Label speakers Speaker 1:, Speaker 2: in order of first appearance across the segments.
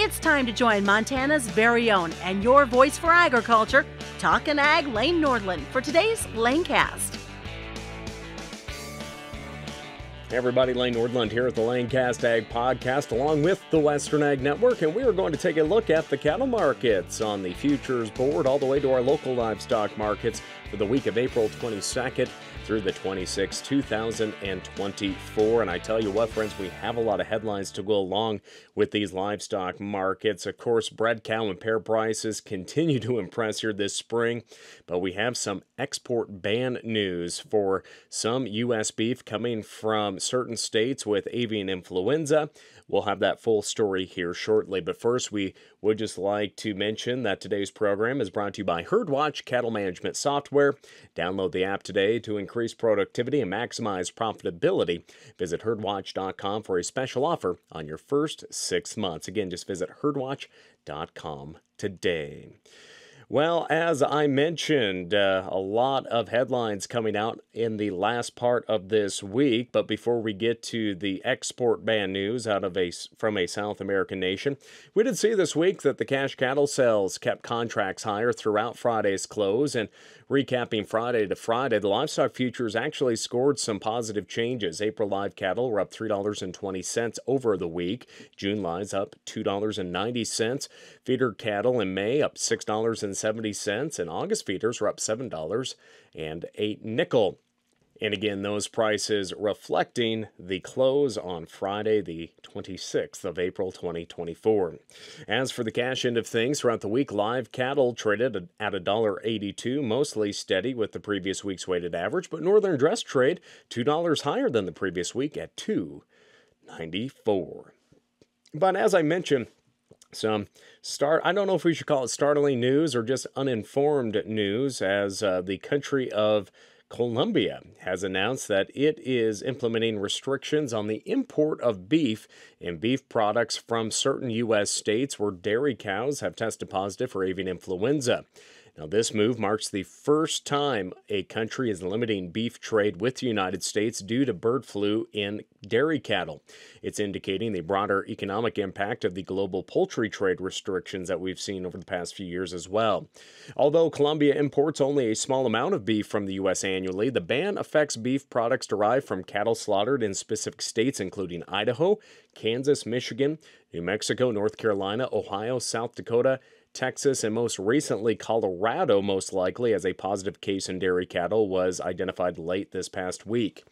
Speaker 1: It's time to join Montana's very own and your voice for agriculture, Talkin' Ag Lane Nordland, for today's Lanecast.
Speaker 2: Hey everybody, Lane Nordland here at the Lanecast Ag Podcast along with the Western Ag Network, and we are going to take a look at the cattle markets on the futures board all the way to our local livestock markets for the week of April 22nd through the 26th, 2024. And I tell you what, friends, we have a lot of headlines to go along with these livestock markets. Of course, bred cow and pear prices continue to impress here this spring, but we have some export ban news for some U.S. beef coming from certain states with avian influenza. We'll have that full story here shortly, but first we would just like to mention that today's program is brought to you by HerdWatch Cattle Management Software. Download the app today to increase productivity and maximize profitability. Visit herdwatch.com for a special offer on your first 6 months. Again, just visit herdwatch.com today. Well, as I mentioned, a lot of headlines coming out in the last part of this week. But before we get to the export ban news from a South American nation, we did see this week that the cash cattle sales kept contracts higher throughout Friday's close. And recapping Friday to Friday, the livestock futures actually scored some positive changes. April live cattle were up $3.20 over the week. June lives up $2.90. Feeder cattle in May up $6.70, and August feeders were up $7.08. And again, those prices reflecting the close on Friday, the 26th of April, 2024. As for the cash end of things, throughout the week, live cattle traded at $1.82, mostly steady with the previous week's weighted average, but northern dress trade $2 higher than the previous week at $2.94. But as I mentioned, I don't know if we should call it startling news or just uninformed news, as the country of Colombia has announced that it is implementing restrictions on the import of beef and beef products from certain U.S. states where dairy cows have tested positive for avian influenza. Now, this move marks the first time a country is limiting beef trade with the United States due to bird flu in dairy cattle. It's indicating the broader economic impact of the global poultry trade restrictions that we've seen over the past few years as well. Although Colombia imports only a small amount of beef from the U.S. annually, the ban affects beef products derived from cattle slaughtered in specific states including Idaho, Kansas, Michigan, New Mexico, North Carolina, Ohio, South Dakota, Texas, and most recently Colorado, most likely, as a positive case in dairy cattle was identified late this past week.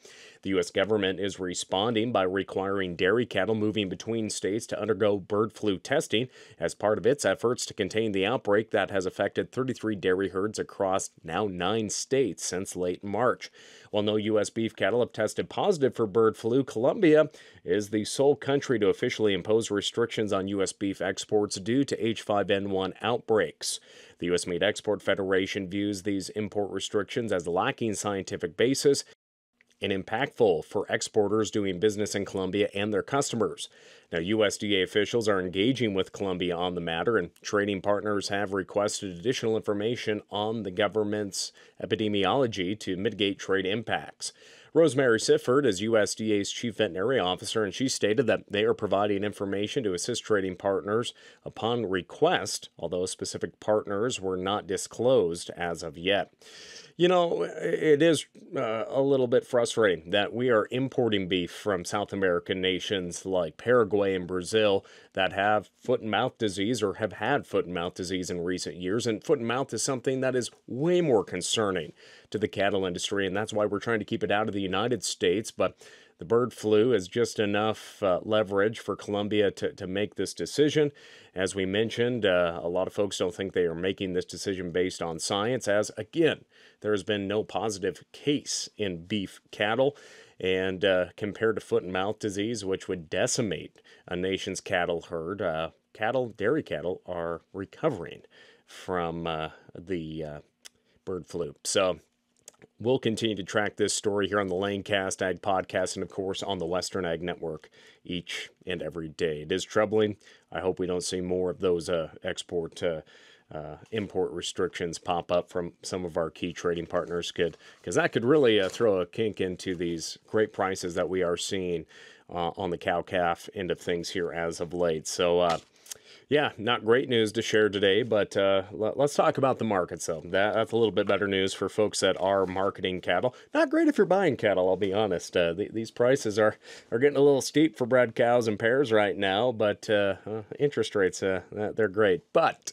Speaker 2: The U.S. government is responding by requiring dairy cattle moving between states to undergo bird flu testing as part of its efforts to contain the outbreak that has affected 33 dairy herds across now 9 states since late March. While no U.S. beef cattle have tested positive for bird flu, Colombia is the sole country to officially impose restrictions on U.S. beef exports due to H5N1 outbreaks. The U.S. Meat Export Federation views these import restrictions as lacking scientific basis and impactful for exporters doing business in Colombia and their customers. Now, USDA officials are engaging with Colombia on the matter, and trading partners have requested additional information on the government's epidemiology to mitigate trade impacts. Rosemary Sifford is USDA's chief veterinary officer, and she stated that they are providing information to assist trading partners upon request, although specific partners were not disclosed as of yet. You know, it is a little bit frustrating that we are importing beef from South American nations like Paraguay and Brazil that have foot and mouth disease or have had foot and mouth disease in recent years. And foot and mouth is something that is way more concerning to the cattle industry, and that's why we're trying to keep it out of the United States. But the bird flu is just enough leverage for Colombia to make this decision. As we mentioned, a lot of folks don't think they are making this decision based on science, as, again, there has been no positive case in beef cattle. And compared to foot and mouth disease, which would decimate a nation's cattle herd, dairy cattle are recovering from the bird flu. So we'll continue to track this story here on the Lanecast Ag Podcast and, of course, on the Western Ag Network each and every day. It is troubling. I hope we don't see more of those import restrictions pop up from some of our key trading partners, because that could really throw a kink into these great prices that we are seeing on the cow-calf end of things here as of late. So, Yeah, not great news to share today, but let's talk about the markets, though. That's a little bit better news for folks that are marketing cattle. Not great if you're buying cattle, I'll be honest. These prices are getting a little steep for bred cows and pairs right now, but interest rates, they're great. But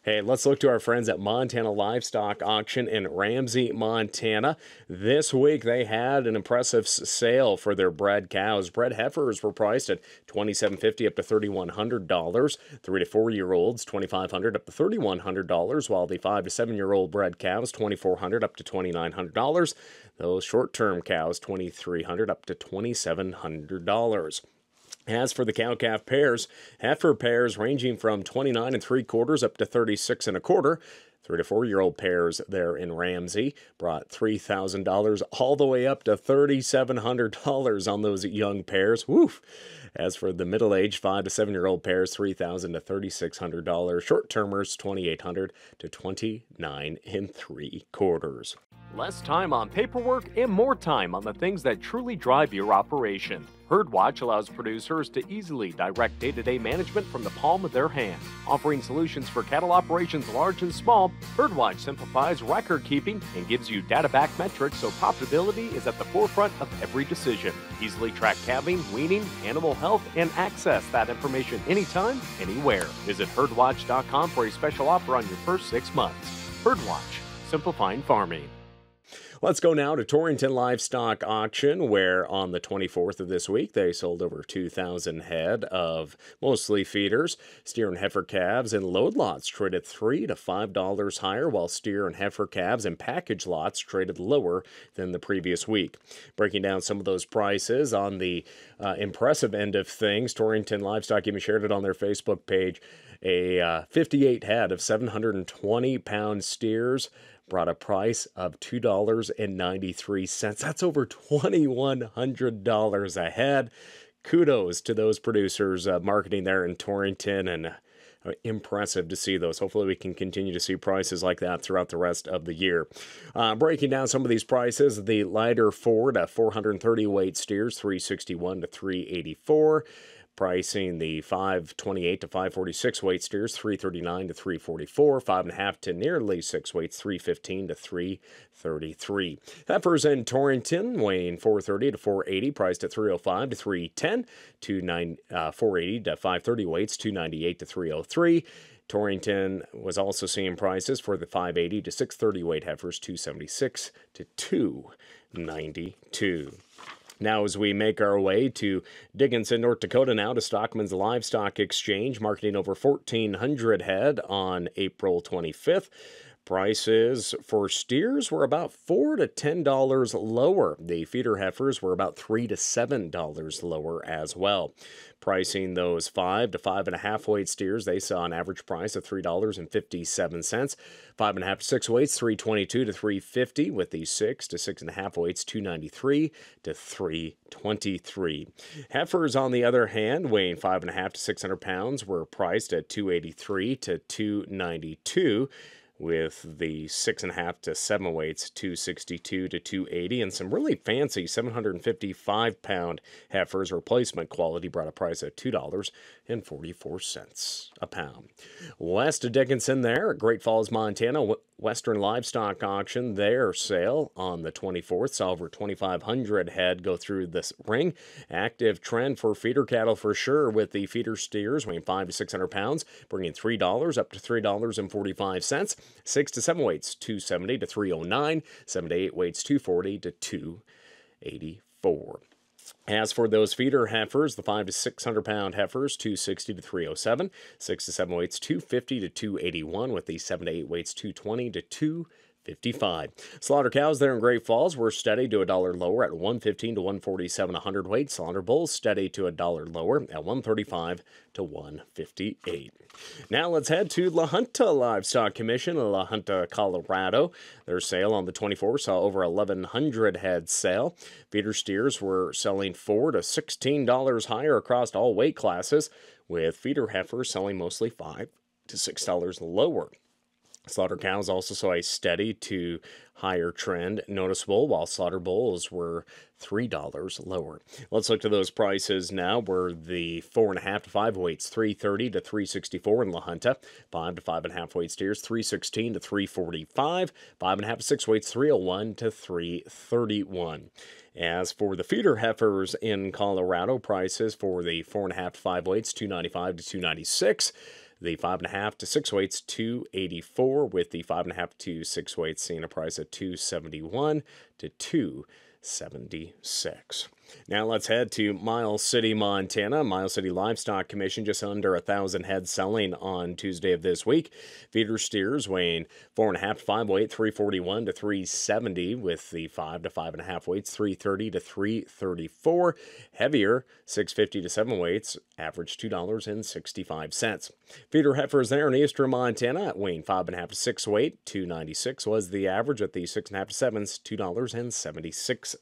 Speaker 2: hey, let's look to our friends at Montana Livestock Auction in Ramsey, Montana. This week they had an impressive sale for their bred cows. Bred heifers were priced at $2,750 up to $3,100. 3 to 4 year olds $2,500 up to $3,100, while the 5 to 7 year old bred cows $2,400 up to $2,900. Those short term cows $2,300 up to $2,700. As for the cow-calf pairs, heifer pairs ranging from 29 3/4 up to 36 1/4. 3 to 4 year old pairs there in Ramsey brought $3,000 all the way up to $3,700 on those young pairs. Woof! As for the middle-aged 5 to 7 year old pairs, $3,000 to $3,600. Short-termers, $2,800 to $29 3/4. Less time on paperwork and more time on the things that truly drive your operation. HerdWatch allows producers to easily direct day-to-day management from the palm of their hand. Offering solutions for cattle operations large and small, HerdWatch simplifies record keeping and gives you data-backed metrics so profitability is at the forefront of every decision. Easily track calving, weaning, animal health, and access that information anytime, anywhere. Visit herdwatch.com for a special offer on your first 6 months. HerdWatch, simplifying farming. Let's go now to Torrington Livestock Auction, where on the 24th of this week, they sold over 2,000 head of mostly feeders. Steer and heifer calves in load lots traded $3 to $5 higher, while steer and heifer calves in package lots traded lower than the previous week. Breaking down some of those prices on the impressive end of things, Torrington Livestock even shared it on their Facebook page. A 58 head of 720-pound steers brought a price of $2.93. That's over $2,100 a head. Kudos to those producers marketing there in Torrington, and impressive to see those. Hopefully we can continue to see prices like that throughout the rest of the year. Breaking down some of these prices, the lighter Ford 430 weight steers, $361 to $384. Pricing the 528 to 546 weight steers, $339 to $344. 5.5 to nearly 6 weights, $315 to $333. Heifers in Torrington weighing 430 to 480, priced at $305 to $310. 480 to 530 weights, $298 to $303. Torrington was also seeing prices for the 580 to 630 weight heifers, $276 to $292. Now, as we make our way to Dickinson, North Dakota, now to Stockman's Livestock Exchange, marketing over 1,400 head on April 25th. Prices for steers were about $4 to $10 lower. The feeder heifers were about $3 to $7 lower as well. Pricing those 5 to 5.5 weight steers, they saw an average price of $3.57. 5.5 to 6 weights, $3.22 to $3.50, with the 6 to 6.5 weights, $2.93 to $3.23. Heifers, on the other hand, weighing 5.5 to 600 pounds, were priced at $2.83 to $2.92. With the 6.5 to 7 weights, $262 to $280, and some really fancy 755-pound heifers, replacement quality, brought a price of $2.44 a pound. West of Dickinson there at Great Falls, Montana, Western Livestock Auction, their sale on the 24th saw over 2,500 head go through this ring. Active trend for feeder cattle for sure, with the feeder steers weighing 5 to 600 pounds, bringing $3 up to $3.45. 6 to 7 weights, $270 to $309. 7 to 8 weights, $240 to $284. As for those feeder heifers, the 5 to 600 pound heifers, $260 to $307. 6 to 7 weights, $250 to $281, with the 7 to 8 weights, $220 to $255. Slaughter cows there in Great Falls were steady to $1 lower at $115 to $147 a hundredweight. Slaughter bulls steady to $1 lower at $135 to $158. Now let's head to La Junta Livestock Commission in La Junta, Colorado. Their sale on the 24th saw over 1,100 head sale. Feeder steers were selling $4 to $16 higher across all weight classes, with feeder heifers selling mostly $5 to $6 lower. Slaughter cows also saw a steady to higher trend noticeable, while slaughter bulls were $3 lower. Let's look to those prices now. Where the 4.5 to 5 weights, $330 to $364 in La Junta. 5 to 5.5 weight steers, $316 to $345. 5.5 to 6 weights, $301 to $331. As for the feeder heifers in Colorado, prices for the 4.5 to 5 weights, $295 to $296. The 5.5 to 6 weights, $284, with the 5.5 to 6 weights seeing a price of $271 to $276. Now let's head to Miles City, Montana. Miles City Livestock Commission just under 1,000 head selling on Tuesday of this week. Feeder steers weighing 4.5 to 5 weight, $341 to $370, with the 5 to 5.5 weights, $330 to $334. Heavier, $650 to 7 weights, average $2.65. Feeder heifers there in eastern Montana weighing 5.5 to 6 weight, $296 was the average. At the 6.5 to 7s, $2.76.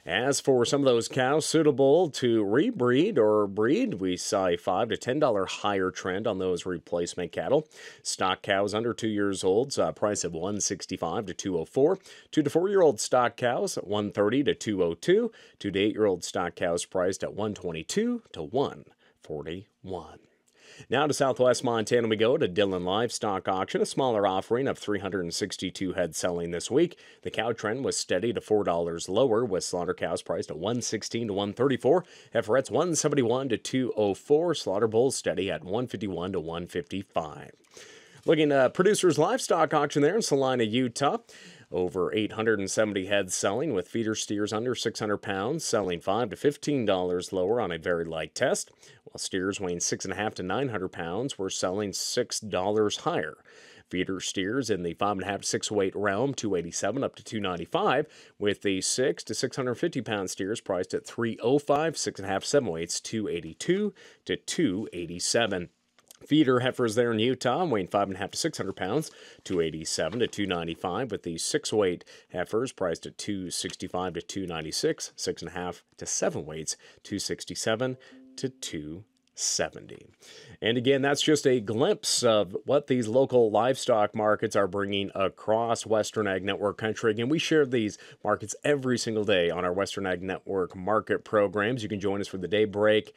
Speaker 2: As for some of those cows suitable to rebreed or breed, we saw a $5 to $10 higher trend on those replacement cattle. Stock cows under 2 years old saw a price of $165 to $204. 2 to 4 year old stock cows at $130 to $202. 2 to 8 year old stock cows priced at $122 to $141. Now to southwest Montana we go, to Dillon Livestock Auction, a smaller offering of 362 head selling this week. The cow trend was steady to $4 lower, with slaughter cows priced at $116 to $134, heiferettes $171 to $204, slaughter bulls steady at $151 to $155. Looking at producers' livestock auction there in Salina, Utah. Over 870 heads selling, with feeder steers under 600 pounds selling $5 to $15 lower on a very light test, while steers weighing 6.5 to 900 pounds were selling $6 higher. Feeder steers in the 5.5 to 6 weight realm, $287 up to $295, with the 6 to 650 pound steers priced at $305, 6.5 to 7 weights, $282 to $287. Feeder heifers there in Utah weighing 5.5 to 600 pounds, $287 to $295, with the 6 weight heifers priced at $265 to $296, 6.5 to 7 weights, $267 to $270. And again, that's just a glimpse of what these local livestock markets are bringing across Western Ag Network country. Again, we share these markets every single day on our Western Ag Network market programs. You can join us for the daybreak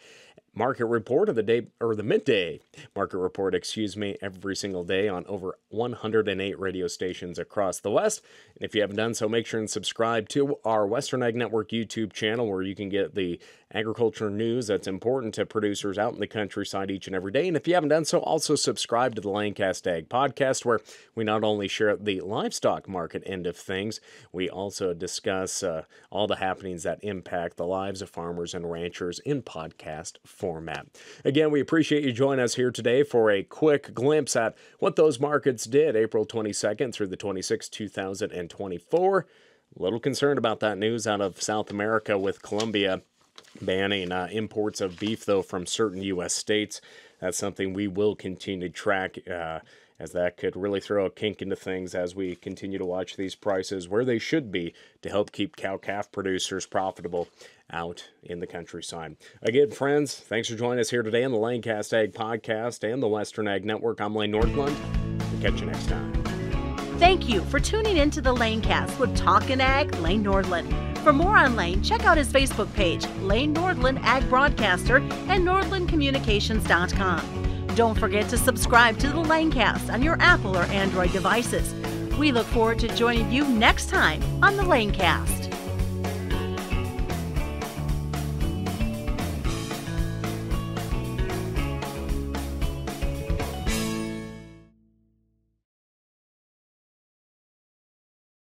Speaker 2: market report, or the midday market report, every single day on over 108 radio stations across the West. And if you haven't done so, make sure and subscribe to our Western Ag Network YouTube channel, where you can get the agriculture news that's important to producers out in the countryside each and every day. And if you haven't done so, also subscribe to the Lanecast Ag Podcast, where we not only share the livestock market end of things, we also discuss all the happenings that impact the lives of farmers and ranchers in podcast format. Again, we appreciate you joining us here today for a quick glimpse at what those markets did April 22nd through the 26th, 2024. A little concerned about that news out of South America, with Colombia banning imports of beef, though, from certain U.S. states. That's something we will continue to track, as that could really throw a kink into things as we continue to watch these prices where they should be to help keep cow-calf producers profitable out in the countryside. Again, friends, thanks for joining us here today on the Lanecast Ag Podcast and the Western Ag Network. I'm Lane Nordlund. We'll catch you next time.
Speaker 1: Thank you for tuning in to the Lanecast with Talkin' Ag, Lane Nordlund. For more on Lane, check out his Facebook page, Lane Nordlund Ag Broadcaster, and NordlundCommunications.com. Don't forget to subscribe to the Lanecast on your Apple or Android devices. We look forward to joining you next time on the Lanecast.